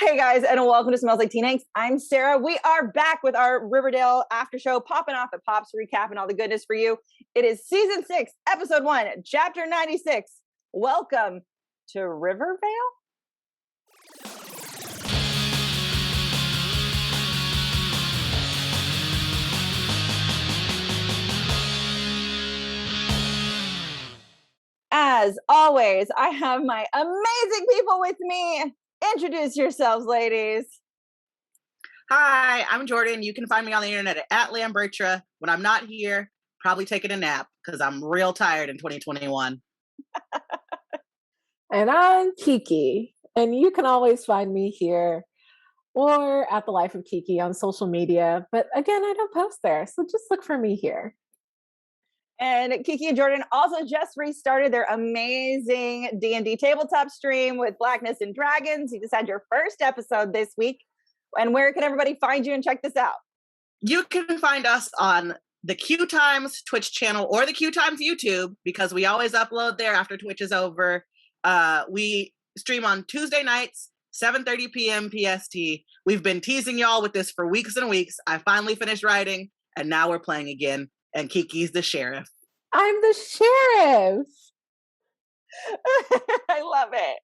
Hey guys, and welcome to Smells Like Teen Angst. I'm Sarah. We are back with our Riverdale after show, Poppin Off At Pops, recapping all the goodness for you. It is season 6, episode 1, chapter 96. Welcome to Rivervale. As always, I have my amazing people with me. Introduce yourselves, ladies. Hi, I'm Jordan. You can find me on the internet at Lambertra. When I'm not here, probably taking a nap because I'm real tired in 2021. And I'm Keiki. And you can always find me here or at The Life of Keiki on social media. But again, I don't post there, so just look for me here. And Keiki and Jordan also just restarted their amazing D&D tabletop stream with Blackness and Dragons. You just had your first episode this week. And where can everybody find you and check this out? You can find us on the QueueTimes Twitch channel or the QueueTimes YouTube because we always upload there after Twitch is over. We stream on Tuesday nights, 7:30 p.m. PST. We've been teasing y'all with this for weeks and weeks. I finally finished writing, and now we're playing again. And Kiki's the sheriff. I'm the sheriff. I love it.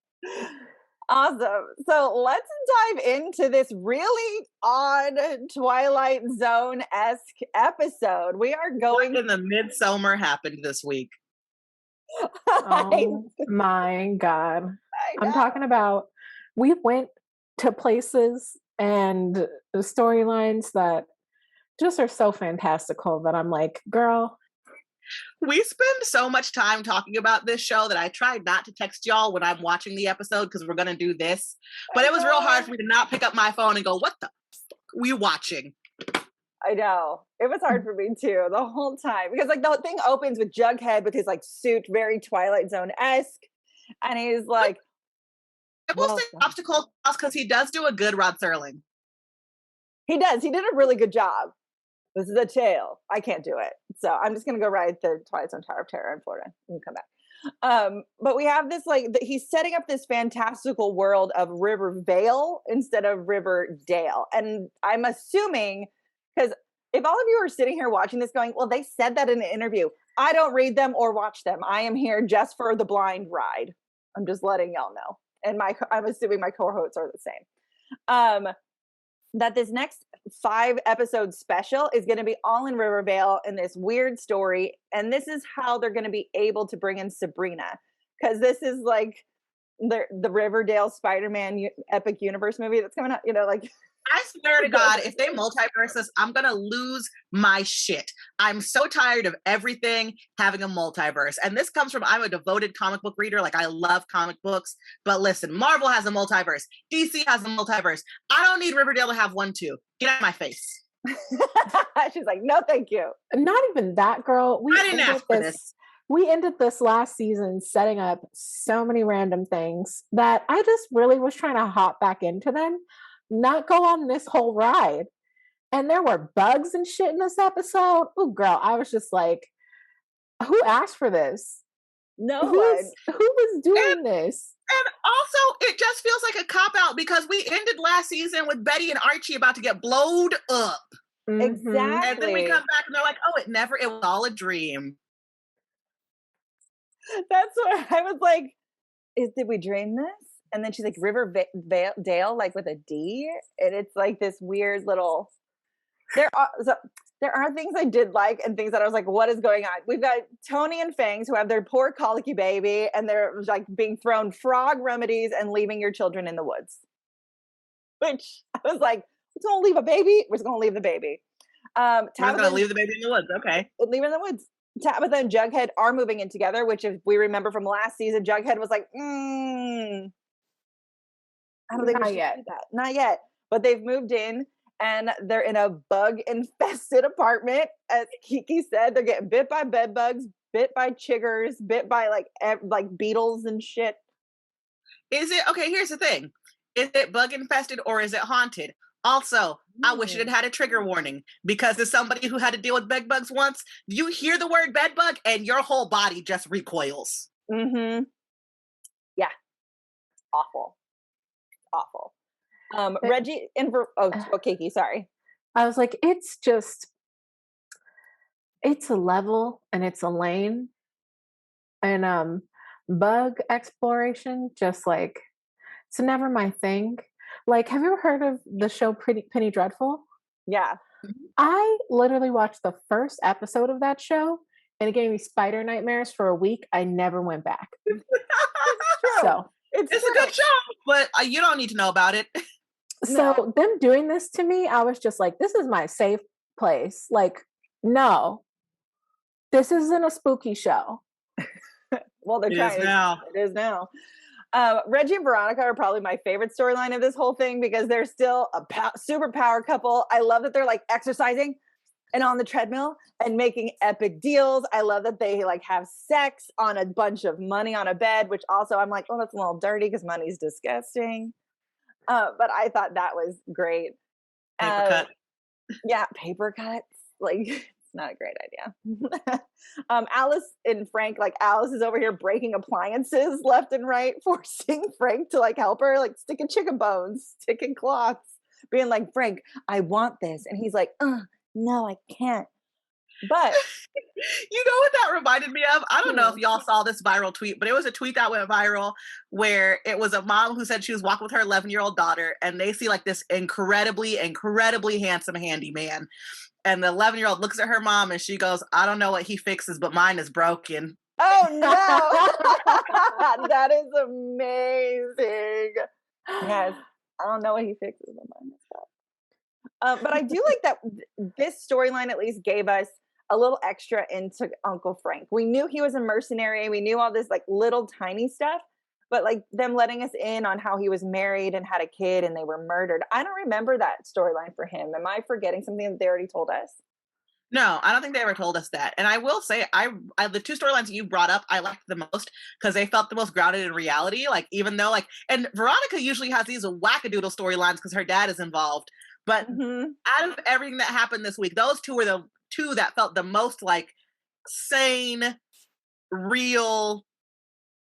Awesome. So let's dive into this really odd Twilight Zone-esque episode. We are going... What in the midsummer happened this week? Oh my God. I'm talking about, we went to places and the storylines that just are so fantastical that I'm like, girl. We spend so much time talking about this show that I tried not to text y'all when I'm watching the episode because we're going to do this. But it was real hard for me to not pick up my phone and go, what the fuck are we watching? I know. It was hard for me too, the whole time. Because like the whole thing opens with Jughead with his like suit, very Twilight Zone-esque. And he's like... I will say obstacle because he does do a good Rod Serling. He does. He did a really good job. This is a tale. I can't do it. So I'm just going to go ride the Twilight Zone Tower of Terror in Florida and come back. But we have this, like, he's setting up this fantastical world of Rivervale instead of Riverdale. And I'm assuming, because if all of you are sitting here watching this going, well, they said that in an interview. I don't read them or watch them. I am here just for the blind ride. I'm just letting y'all know. And I'm assuming my cohorts are the same. That this next 5 episode special is going to be all in Rivervale in this weird story. And this is how they're going to be able to bring in Sabrina. Because this is like the Riverdale Spider-Man epic universe movie that's coming out, you know, like... I swear to God, if they multiverse this, I'm going to lose my shit. I'm so tired of everything having a multiverse. And this comes from, I'm a devoted comic book reader. Like, I love comic books. But listen, Marvel has a multiverse. DC has a multiverse. I don't need Riverdale to have one too. Get out of my face. She's like, no, thank you. Not even that, girl. I didn't ask for this. We ended this last season setting up so many random things that I just really was trying to hop back into them. Not go on this whole ride. And there were bugs and shit in this episode. Oh, girl, I was just like, who asked for this? No who was doing this? And also, it just feels like a cop-out because we ended last season with Betty and Archie about to get blowed up. Mm-hmm. Exactly. And then we come back and they're like, oh, it was all a dream. That's what I was like, did we dream this? And then she's like, Riverdale, like with a D. And it's like this weird little... There are things I did like and things that I was like, what is going on? We've got Tony and Fangs who have their poor colicky baby and they're like being thrown frog remedies and leaving your children in the woods. Which I was like, we're going to leave a baby? We're just going to leave the baby. We're going to leave the baby in the woods, okay. Leave it in the woods. Tabitha and Jughead are moving in together, which if we remember from last season, Jughead was like, I don't think we should do that. Not yet. But they've moved in and they're in a bug-infested apartment. As Keiki said, they're getting bit by bed bugs, bit by chiggers, bit by like beetles and shit. Is it, okay, here's the thing. Is it bug-infested or is it haunted? Also, I wish it had had a trigger warning because as somebody who had to deal with bed bugs once, you hear the word bed bug and your whole body just recoils. Mm-hmm. Yeah. Awful. Reggie and Keiki, sorry. I was like, it's a level and it's a lane. And bug exploration, just like, it's never my thing. Like, have you ever heard of the show Penny Dreadful? Yeah. I literally watched the first episode of that show and it gave me spider nightmares for a week. I never went back. It's true. So it's a good show, but you don't need to know about it. So them doing this to me, I was just like, this is my safe place. Like, no, this isn't a spooky show. Well, they're trying. It is now. Reggie and Veronica are probably my favorite storyline of this whole thing because they're still a super power couple. I love that they're like exercising and on the treadmill and making epic deals. I love that they like have sex on a bunch of money on a bed, which also I'm like, oh, that's a little dirty because money's disgusting. But I thought that was great. Paper cut. Yeah, paper cuts. Like, it's not a great idea. Alice and Frank, like Alice is over here breaking appliances left and right, forcing Frank to like help her, like sticking chicken bones, sticking cloths, being like, Frank, I want this. And he's like, no, I can't. But you know what that reminded me of? I don't know if y'all saw this viral tweet, but it was a tweet that went viral where it was a mom who said she was walking with her 11-year-old daughter and they see like this incredibly, incredibly handsome handyman. And the 11-year-old looks at her mom and she goes, I don't know what he fixes, but mine is broken. Oh no. That is amazing. Yes. I don't know what he fixes, but mine is broken. But I do like that this storyline at least gave us a little extra into Uncle Frank. We knew he was a mercenary. We knew all this like little tiny stuff, but like them letting us in on how he was married and had a kid and they were murdered. I don't remember that storyline for him. Am I forgetting something that they already told us? No, I don't think they ever told us that. And I will say, I the two storylines that you brought up, I liked the most because they felt the most grounded in reality. Like, even though like, and Veronica usually has these wackadoodle storylines because her dad is involved. But out of everything that happened this week, those two were the two that felt the most like sane, real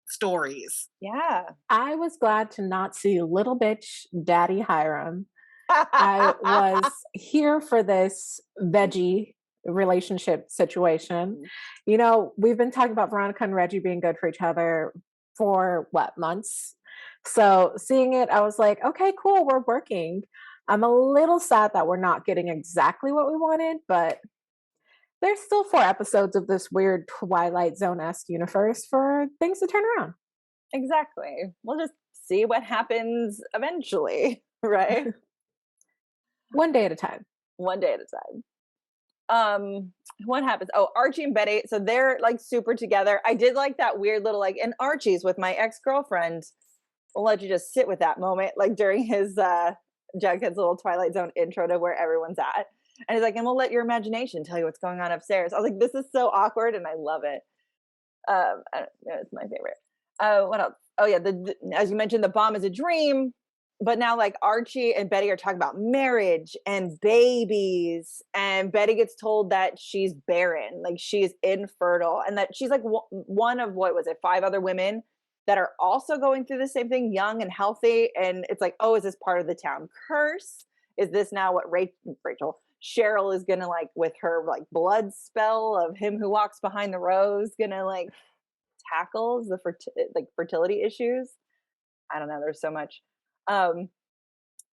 stories. Yeah. I was glad to not see little bitch Daddy Hiram. I was here for this veggie relationship situation. You know, we've been talking about Veronica and Reggie being good for each other for months. So seeing it, I was like, okay, cool, we're working. I'm a little sad that we're not getting exactly what we wanted, but there's still 4 episodes of this weird Twilight Zone-esque universe for things to turn around. Exactly. We'll just see what happens eventually, right? One day at a time. One day at a time. What happens? Oh, Archie and Betty. So they're like super together. I did like that weird little like, and Archie's with my ex-girlfriend. We'll let you just sit with that moment, like during his Jughead's little Twilight Zone intro to where everyone's at. And he's like, and we'll let your imagination tell you what's going on upstairs. I was like, this is so awkward, and I love it. It's my favorite. What else? Oh yeah, as you mentioned, the bomb is a dream. But now like Archie and Betty are talking about marriage and babies, and Betty gets told that she's barren, like she's infertile, and that she's like one of 5 other women that are also going through the same thing, young and healthy. And it's like, oh, is this part of the town curse? Is this now what Cheryl is gonna like with her like blood spell of him who walks behind the rose gonna like tackles the fertility issues? I don't know. There's so much.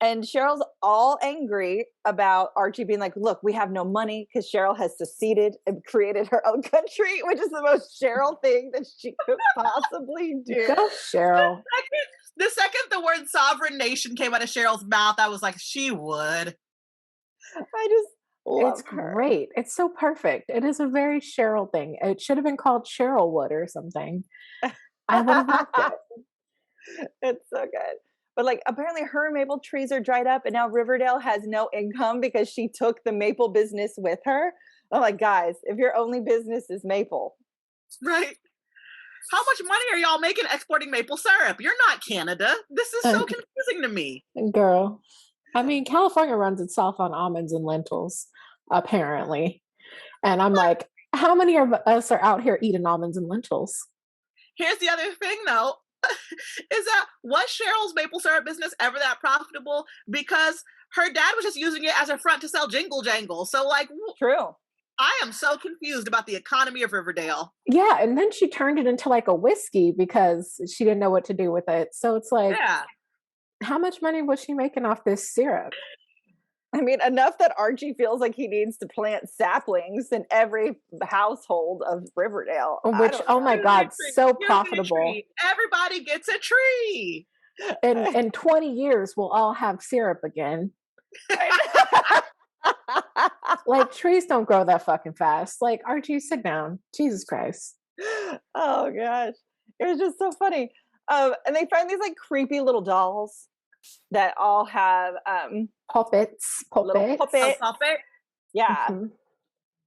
And Cheryl's all angry about Archie being like, look, we have no money because Cheryl has seceded and created her own country, which is the most Cheryl thing that she could possibly do. Go, Cheryl. The second the word sovereign nation came out of Cheryl's mouth, I was like, she would. I just love It's her. great. It's so perfect. It is a very Cheryl thing. It should have been called Cherylwood or something. I would have liked it. It's so good. But like apparently her maple trees are dried up and now Riverdale has no income because she took the maple business with her. I'm like, guys, if your only business is maple. Right. How much money are y'all making exporting maple syrup? You're not Canada. This is so confusing to me. Girl. I mean, California runs itself on almonds and lentils, apparently. And I'm like, how many of us are out here eating almonds and lentils? Here's the other thing, though. is that was Cheryl's maple syrup business ever that profitable? Because her dad was just using it as a front to sell Jingle Jangle. So, like, True. I am so confused about the economy of Riverdale. Yeah, and then she turned it into like a whiskey because she didn't know what to do with it. So it's like, Yeah. how much money was she making off this syrup? I mean, enough that Archie feels like he needs to plant saplings in every household of Riverdale. Which, oh my God, so Give me a profitable. tree. Everybody gets a tree. In 20 years, we'll all have syrup again. Like, trees don't grow that fucking fast. Like, Archie, sit down. Jesus Christ. Oh gosh, it was just so funny. And they find these like creepy little dolls that all have Puppets. little puppets. A puppet. Yeah. Mhm.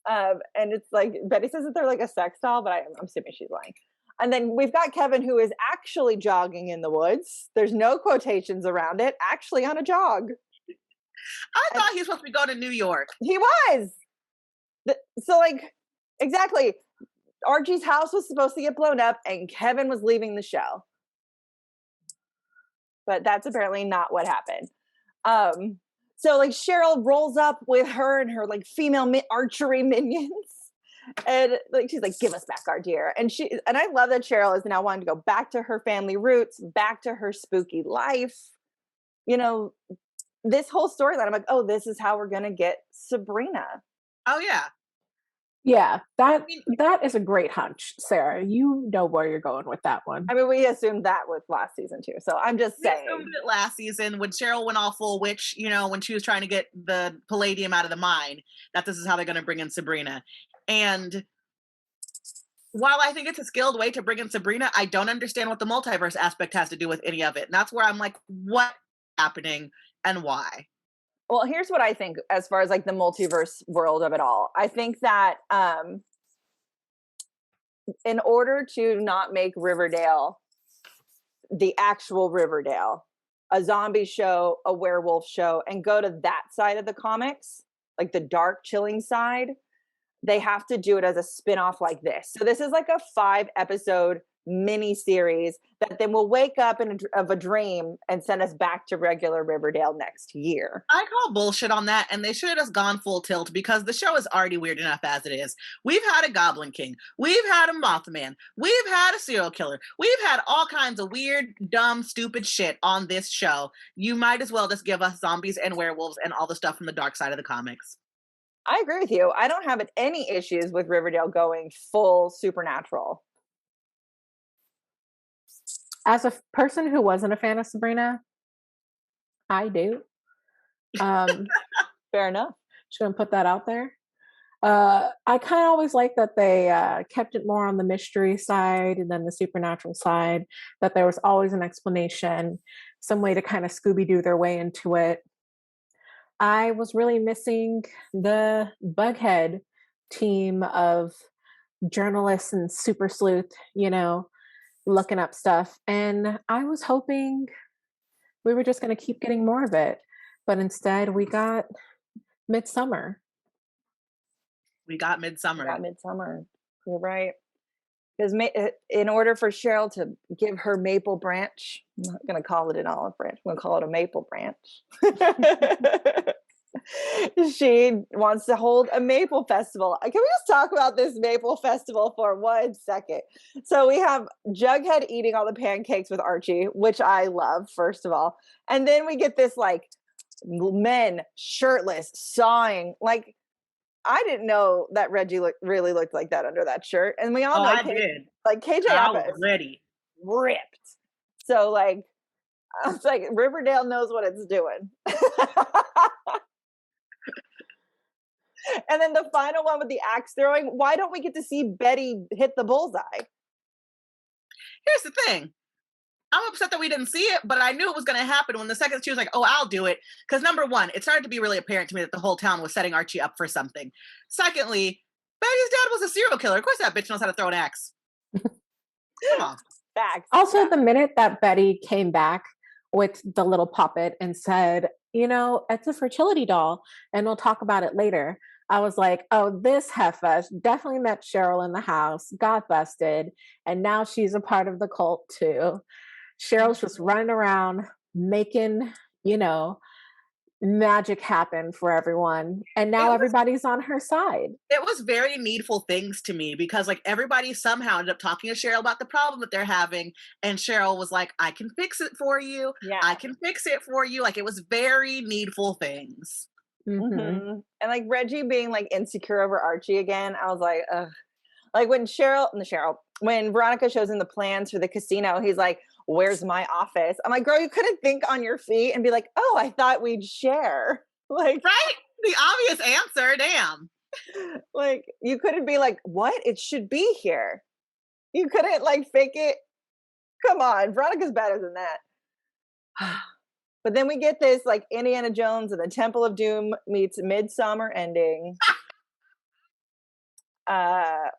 And it's like Betty says that they're like a sex doll, but I'm assuming she's lying. And then we've got Kevin, who is actually jogging in the woods. There's no quotations around it. Actually on a jog. I thought he was supposed to be going to New York. He was. So like, exactly. Archie's house was supposed to get blown up and Kevin was leaving the show. But that's apparently not what happened. So like Cheryl rolls up with her and her like female archery minions. And like she's like, give us back our deer. And I love that Cheryl is now wanting to go back to her family roots, back to her spooky life. You know, this whole storyline, I'm like, oh, this is how we're gonna get Sabrina. Oh yeah. Yeah, that is a great hunch, Sarah. You know where you're going with that one. I mean, we assumed that with last season too. So I'm just saying. We assumed it last season when Cheryl went all full witch, you know, when she was trying to get the palladium out of the mine, that this is how they're going to bring in Sabrina. And while I think it's a skilled way to bring in Sabrina, I don't understand what the multiverse aspect has to do with any of it. And that's where I'm like, what's happening and why? Well, here's what I think as far as like the multiverse world of it all. I think that in order to not make Riverdale the actual Riverdale, a zombie show, a werewolf show, and go to that side of the comics, like the dark, chilling side, they have to do it as a spin-off like this. So this is like a 5-episode mini series that then will wake up of a dream and send us back to regular Riverdale next year. I call bullshit on that, and they should have just gone full tilt because the show is already weird enough as it is. We've had a Goblin King, we've had a Mothman, we've had a serial killer, we've had all kinds of weird, dumb, stupid shit on this show. You might as well just give us zombies and werewolves and all the stuff from the dark side of the comics. I agree with you. I don't have any issues with Riverdale going full supernatural. As a person who wasn't a fan of Sabrina, I do. Fair enough. Just gonna put that out there. I kind of always like that they kept it more on the mystery side and then the supernatural side, that there was always an explanation, some way to kind of Scooby-Doo their way into it. I was really missing the Bughead team of journalists and super sleuth, you know, looking up stuff. And I was hoping we were just going to keep getting more of it. But instead we got Midsummer. We got Midsummer. You're right. Because in order for Cheryl to give her maple branch, I'm not going to call it an olive branch, I'm going to call it a maple branch. She wants to hold a maple festival. Can we just talk about this maple festival for 1 second? So we have Jughead eating all the pancakes with Archie, which I love, first of all. And then we get this like men shirtless sawing. Like, I didn't know that Reggie really looked like that under that shirt. And we all know did. Like KJ I was ready. Ripped. So like, I was like, Riverdale knows what it's doing. And then the final one with the axe throwing, why don't we get to see Betty hit the bullseye? Here's the thing. I'm upset that we didn't see it, but I knew it was going to happen when the second she was like, oh, I'll do it. Because number one, it started to be really apparent to me that the whole town was setting Archie up for something. Secondly, Betty's dad was a serial killer. Of course that bitch knows how to throw an axe. Come on. Facts. Also, the minute that Betty came back with the little puppet and said, you know, it's a fertility doll and we'll talk about it later, I was like, oh, this heifer definitely met Cheryl in the house, got busted, and now she's a part of the cult too. Cheryl's just running around making, magic happen for everyone. And now everybody's on her side. It was very needful things to me because like everybody somehow ended up talking to Cheryl about the problem that they're having. And Cheryl was like, I can fix it for you. Yeah. I can fix it for you. Like it was very needful things. Mm-hmm. And like Reggie being like insecure over Archie again, I was like, ugh. Like when when Veronica shows him the plans for the casino, he's like, where's my office? I'm like, girl, you couldn't think on your feet and be like, oh, I thought we'd share. Like, right? The obvious answer, damn. Like, you couldn't be like, what? It should be here. You couldn't like fake it. Come on, Veronica's better than that. But then we get this like Indiana Jones and the Temple of Doom meets Midsummer ending.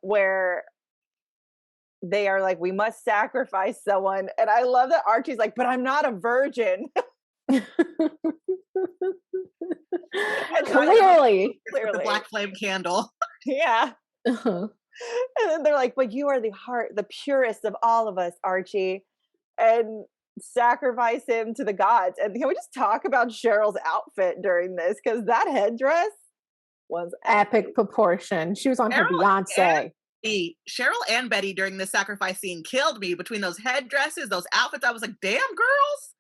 Where they are like, we must sacrifice someone. And I love that Archie's like, but I'm not a virgin. Clearly. The black flame candle. Yeah. And then they're like, but you are the purest of all of us, Archie. And sacrifice him to the gods. And can we just talk about Cheryl's outfit during this? Because that headdress was epic proportion. She was on her Beyonce. Cheryl and Betty during the sacrifice scene killed me between those headdresses, those outfits. I was like, damn, girls.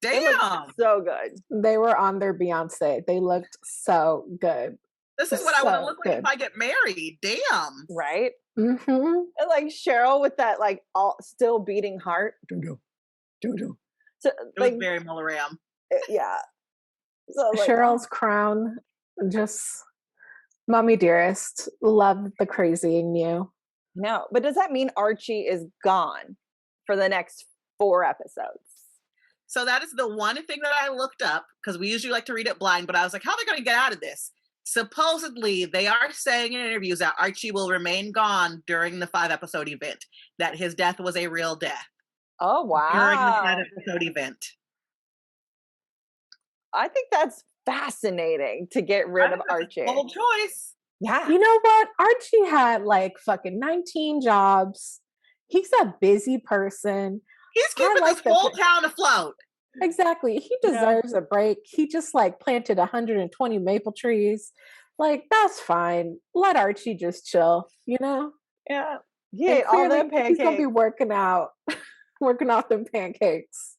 Damn. So good. They were on their Beyonce. They looked so good. This is what I want to look like if I get married. Damn. Right? Mm-hmm. And like Cheryl with that like all still beating heart. Do. So it like was very Mullaram. Yeah. So like, Cheryl's crown, just mommy dearest, love the crazy in you. No, but does that mean Archie is gone for the next 4 episodes? So that is the one thing that I looked up because we usually like to read it blind, but I was like, how are they going to get out of this? Supposedly, they are saying in interviews that Archie will remain gone during the 5-episode event, that his death was a real death. Oh, wow. During the 5-episode event. I think that's fascinating to get rid of Archie. Bold choice. Yeah. You know what? Archie had like fucking 19 jobs. He's a busy person. He's keeping this whole town afloat. Exactly. He deserves a break. He just like planted 120 maple trees. Like, that's fine. Let Archie just chill, you know? Yeah. He ate all them pancakes. He's going to be working out them pancakes.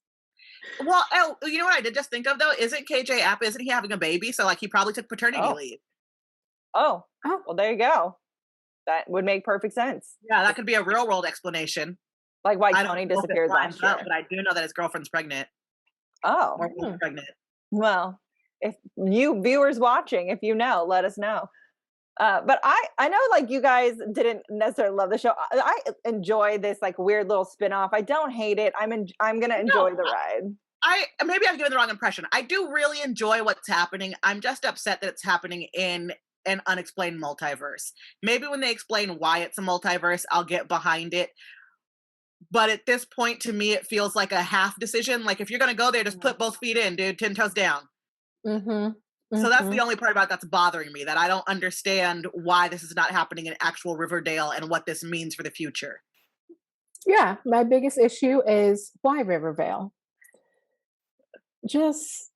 Well, you know what I did just think of though? Isn't KJ App, isn't he having a baby? So like he probably took paternity leave. Oh, well, there you go. That would make perfect sense. Yeah, that could be a real world explanation. Like why Tony disappeared last year. But I do know that his girlfriend's pregnant. Oh. Or pregnant. Well, if you viewers watching, if you know, let us know. But I know like you guys didn't necessarily love the show. I enjoy this like weird little spin-off. I don't hate it. I'm gonna enjoy the ride. Maybe I've given the wrong impression. I do really enjoy what's happening. I'm just upset that it's happening in an unexplained multiverse. Maybe when they explain why it's a multiverse, I'll get behind it. But at this point, to me, it feels like a half decision. Like if you're gonna go there, just put both feet in, dude, 10 toes down. Mm-hmm. So that's the only part about that's bothering me, that I don't understand why this is not happening in actual Riverdale and what this means for the future. Yeah, my biggest issue is why Rivervale? Just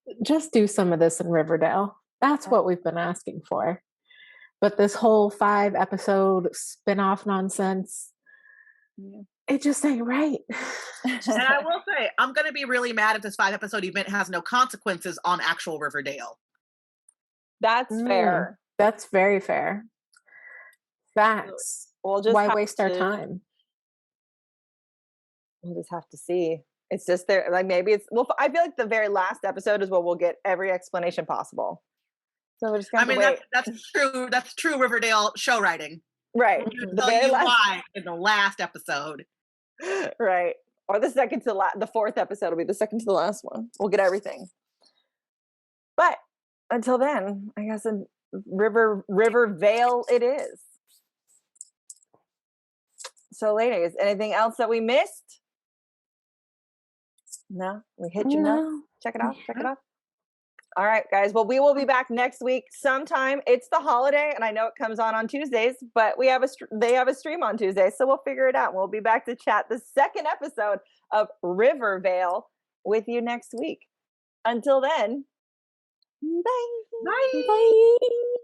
do some of this in Riverdale. That's what we've been asking for. But this whole 5-episode spin-off nonsense, it just ain't right. And I will say, I'm going to be really mad if this 5-episode event has no consequences on actual Riverdale. That's fair. That's very fair. Facts. We'll just why waste our time? We'll just have to see. It's just there. Like maybe it's. Well, I feel like the very last episode is where we'll get every explanation possible. So we're just gonna. Wait. That's true. That's true Riverdale show writing. Right. The very why in the last episode. Right. Or the second to the 4th episode will be the second to the last one. We'll get everything. But until then, I guess in Rivervale it is. So, ladies, anything else that we missed? No, we hit you nuts. Check it off. All right, guys. Well, we will be back next week sometime. It's the holiday, and I know it comes on Tuesdays, but they have a stream on Tuesdays, so we'll figure it out. We'll be back to chat the second episode of Rivervale with you next week. Until then, bye. Bye. Bye.